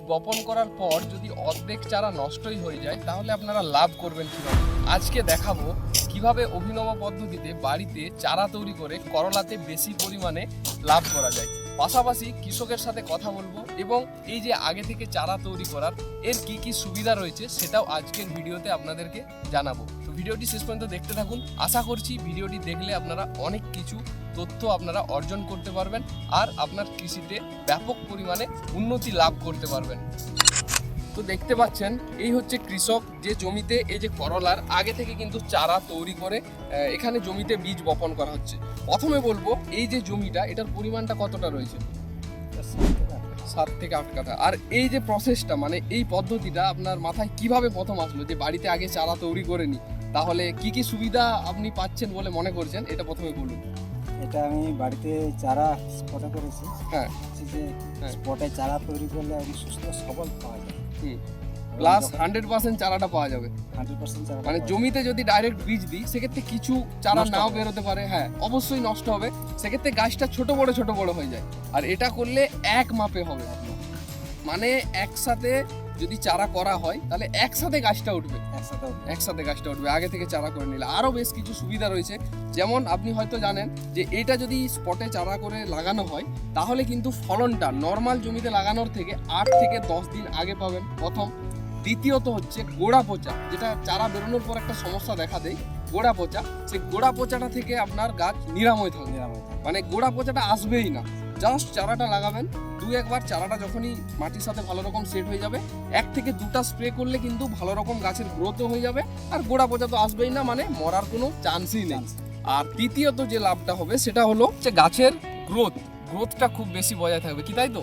বপন করার পর যদি অর্ধেক চারা নষ্টই হয়ে যায় তাহলে আপনারা লাভ করবেন কিভাবে। আজকে দেখাবো কিভাবে অভিনব পদ্ধতিতে বাড়িতে চারা তৈরি করে করলাতে বেশি পরিমাণে লাভ করা যায়। পাশাপাশি কৃষকের সাথে কথা বলবো এবং এই যে আগে থেকে চারা তৈরি করার এর কি কি সুবিধা রয়েছে সেটাও আজকের ভিডিওতে আপনাদেরকে জানাবো। তো ভিডিওটি শেষ পর্যন্ত দেখতে থাকুন। আশা করছি ভিডিওটি দেখলে আপনারা অনেক কিছু তথ্য আপনারা অর্জন করতে পারবেন আর আপনার কৃষিতে ব্যাপক পরিমাণে উন্নতি লাভ করতে পারবেন। তো দেখতে পাচ্ছেন এই হচ্ছে কৃষক যে জমিতে এই যে করলার আগে থেকে কিন্তু চারা তৈরি করে এখানে জমিতে বীজ বপন করা হচ্ছে। প্রথমে বলবো এই যে জমিটা এটার পরিমাণটা কতটা রয়েছে? 7 থেকে 8 কাঠা। আর এই যে প্রসেসটা মানে এই পদ্ধতিটা আপনার মাথায় কিভাবে প্রথম আসলো যে বাড়িতে আগে চারা তৈরি করে নি, তাহলে কি কি সুবিধা আপনি পাচ্ছেন বলে মনে করছেন এটা প্রথমে বলুন। এটা আমি বাড়িতে চারা স্পটে করেছি। হ্যাঁ, যে স্পটে চারা তৈরি করলে আমি সুস্থ সবল পাওয়া যায়। প্লাস 100% চারাটা পাওয়া যাবে। 100% চারা মানে জমিতে যদি ডাইরেক্ট বীজ দিই সেক্ষেত্রে কিছু চারা নাও বেরোতে পারে, হ্যাঁ অবশ্যই নষ্ট হবে, সেক্ষেত্রে গাছটা ছোট বড় হয়ে যায়। আর এটা করলে এক মাপে হবে, মানে একসাথে যদি চারা করা হয় তাহলে একসাথে গাছটা উঠবে, একসাথে গাছটা উঠবে আগে থেকে চারা করে নিলে। আরও বেশ কিছু সুবিধা রয়েছে, যেমন আপনি হয়তো জানেন যে এটা যদি স্পটে চারা করে লাগানো হয় তাহলে কিন্তু ফলনটা নর্মাল জমিতে লাগানোর থেকে 8 থেকে 10 দিন আগে পাবেন প্রথম। দ্বিতীয়ত হচ্ছে গোড়া পচা, যেটা চারা বেরোনোর পর একটা সমস্যা দেখা দেয় গোড়া পচা, সেই গোড়া পচাটা থেকে আপনার গাছ নিরাময় থাকবে, মানে গোড়া পচাটা আসবেই না। জাস্ট চারাটা লাগাবেন, 2 একবার চারাটা যখনই মাটির সাথে ভালো রকম সেট হয়ে যাবে 1 থেকে 2টা স্প্রে করলে কিন্তু ভালো রকম গাছের গ্রোথও হয়ে যাবে আর গোড়া পচা তো আসবেই না, মানে মরার কোনো চান্সই নেই। আর তৃতীয়ত যে লাভটা হবে সেটা হলো যে গাছের গ্রোথটা খুব বেশি বজায় থাকবে, কি তাই তো?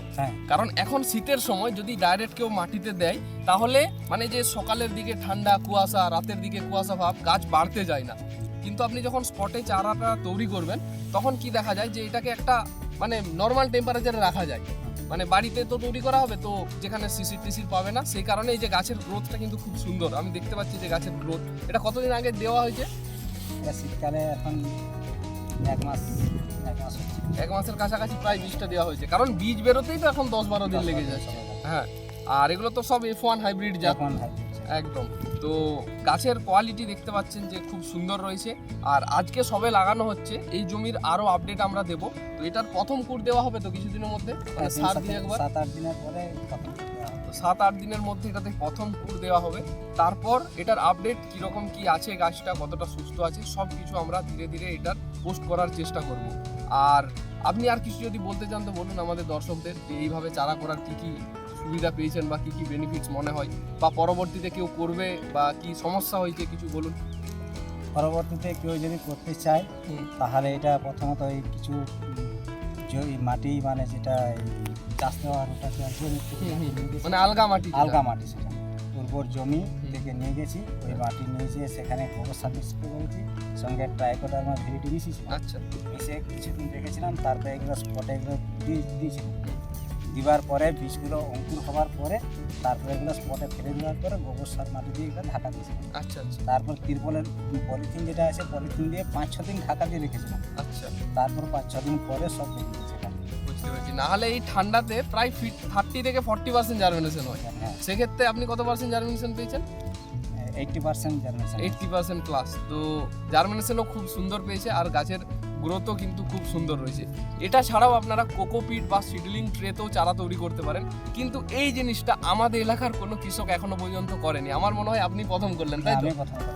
কারণ এখন শীতের সময় যদি ডাইরেক্ট কেউ মাটিতে দেয় তাহলে মানে যে সকালের দিকে ঠান্ডা কুয়াশা, রাতের দিকে কুয়াশা ভাব, গাছ বাড়তে যায় না। কিন্তু আপনি যখন স্পটে চারাটা তৈরি করবেন তখন কি দেখা যায় যে এটাকে একটা মানে নর্মাল টেম্পারেচারে রাখা যায়, মানে বাড়িতে তো তৈরি করা হবে তো যেখানে শিশির টিশির পাবে না, সেই কারণে এই যে গাছের গ্রোথটা কিন্তু খুব সুন্দর। আমি দেখতে পাচ্ছি যে গাছের গ্রোথ এটা কতদিন আগে দেওয়া হয়েছে? শীতকালে এখন 1 মাসের কাছাকাছি প্রায় বীজটা দেওয়া হয়েছে, কারণ বীজ বেরোতেই তো এখন 10-12 দিন লেগে যাচ্ছে। হ্যাঁ, আর এগুলো তো সব F1 হাইব্রিড জাত একদম। তো গাছের কোয়ালিটি দেখতে পাচ্ছেন যে খুব সুন্দর রয়েছে। আর আজকে সবে লাগানো হচ্ছে, এই জমির আরো আপডেট আমরা দেব। তো এটার প্রথম কুড় দেওয়া হবে তো কিছুদিনের মধ্যে, 7 দিন একবার, 7-8 দিনের পরে 7-8 দিনের মধ্যে এটাতে প্রথম কুড় দেওয়া হবে। তারপর এটার আপডেট কিরকম কি আছে, গাছটা কতটা সুস্থ আছে, সব কিছু আমরা ধীরে ধীরে এটার পোস্ট করার চেষ্টা করব। আর আপনি আর কিছু যদি বলতে চান তো বলুন আমাদের দর্শকদের, যে এইভাবে চারা করার কি কি সুবিধা পেয়েছেন বা কি কি বেনিফিটস মনে হয়, বা পরবর্তীতে কেউ করবে বা কি সমস্যা হয়েছে কিছু বলুন। পরবর্তীতে কেউ যদি করতে চায় তাহলে এটা প্রথমত এই কিছু মাটি মানে যেটা চাষ দেওয়ার মানে আলগা মাটি সেটা উর্বর জমি থেকে নিয়ে গেছি, ওই মাটি নিয়ে যেয়ে সেখানে গোবর সার স্প্রে করেছি, সঙ্গে ট্রাইকোডার্মা ভিরিডি মিশিয়েছি, আচ্ছা মিশিয়ে কিছুদিন রেখেছিলাম, তারপরে এগুলো স্পটে এগুলো দিয়েছিলাম। দিবার পরে বীজগুলো অঙ্কুর হওয়ার পরে তারপরে এগুলো স্পটে ফেলে দেওয়ার পরে গোবর সার মাটি দিয়ে এগুলো ঢাকা দিয়েছিলাম। আচ্ছা আচ্ছা। তারপর তিরপলের পলিথিন যেটা আছে পলিথিন দিয়ে 5-6 দিন ঢাকা দিয়ে রেখেছিলাম। আচ্ছা, তারপর 5-6 দিন পরে সব বেরিয়ে গেছে। বুঝতে পেরেছি। না হলে এই ঠান্ডাতে প্রায় 30 থেকে 40% জার্মিনেশন হয়, সেক্ষেত্রে আপনি কত পার্সেন্ট জার্মিনেশন পেয়েছেন? 80% জার্মিনেশন, 80% প্লাস। তো জার্মিনেশনও খুব সুন্দর পেয়েছে আর গাছের গ্রোথও কিন্তু খুব সুন্দর রয়েছে। এটা ছাড়াও আপনারা কোকোপিট বা সিডলিং ট্রেতেও চারা তৈরি করতে পারেন, কিন্তু এই জিনিসটা আমাদের এলাকার কোনো কৃষক এখনো পর্যন্ত করেনি। আমার মনে হয় আপনি প্রথম করলেন, তাই তো?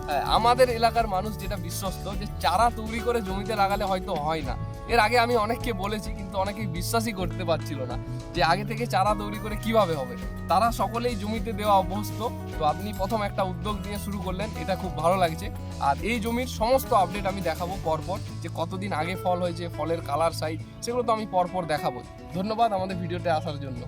হ্যাঁ, আমাদের এলাকার মানুষ যেটা বিশ্বস্ত যে চারা তৈরি করে জমিতে লাগালে হয়তো হয় না। এর আগে আমি অনেককে বলেছি কিন্তু অনেকেই বিশ্বাসই করতে পারছিল না যে আগে থেকে চারা তৈরি করে কিভাবে হবে। তারা সকলেই জমিতে দেওয়া অভ্যস্ত। তো আপনি প্রথম একটা উদ্যোগ নিয়ে শুরু করলেন, এটা খুব ভালো লাগছে। আর এই জমির সমস্ত আপডেট আমি দেখাবো পরপর, যে কতদিন আগে ফল হয়েছে, ফলের কালার সাইজ, সেগুলো তো আমি পরপর দেখাবো। ধন্যবাদ আমাদের ভিডিওতে আসার জন্য।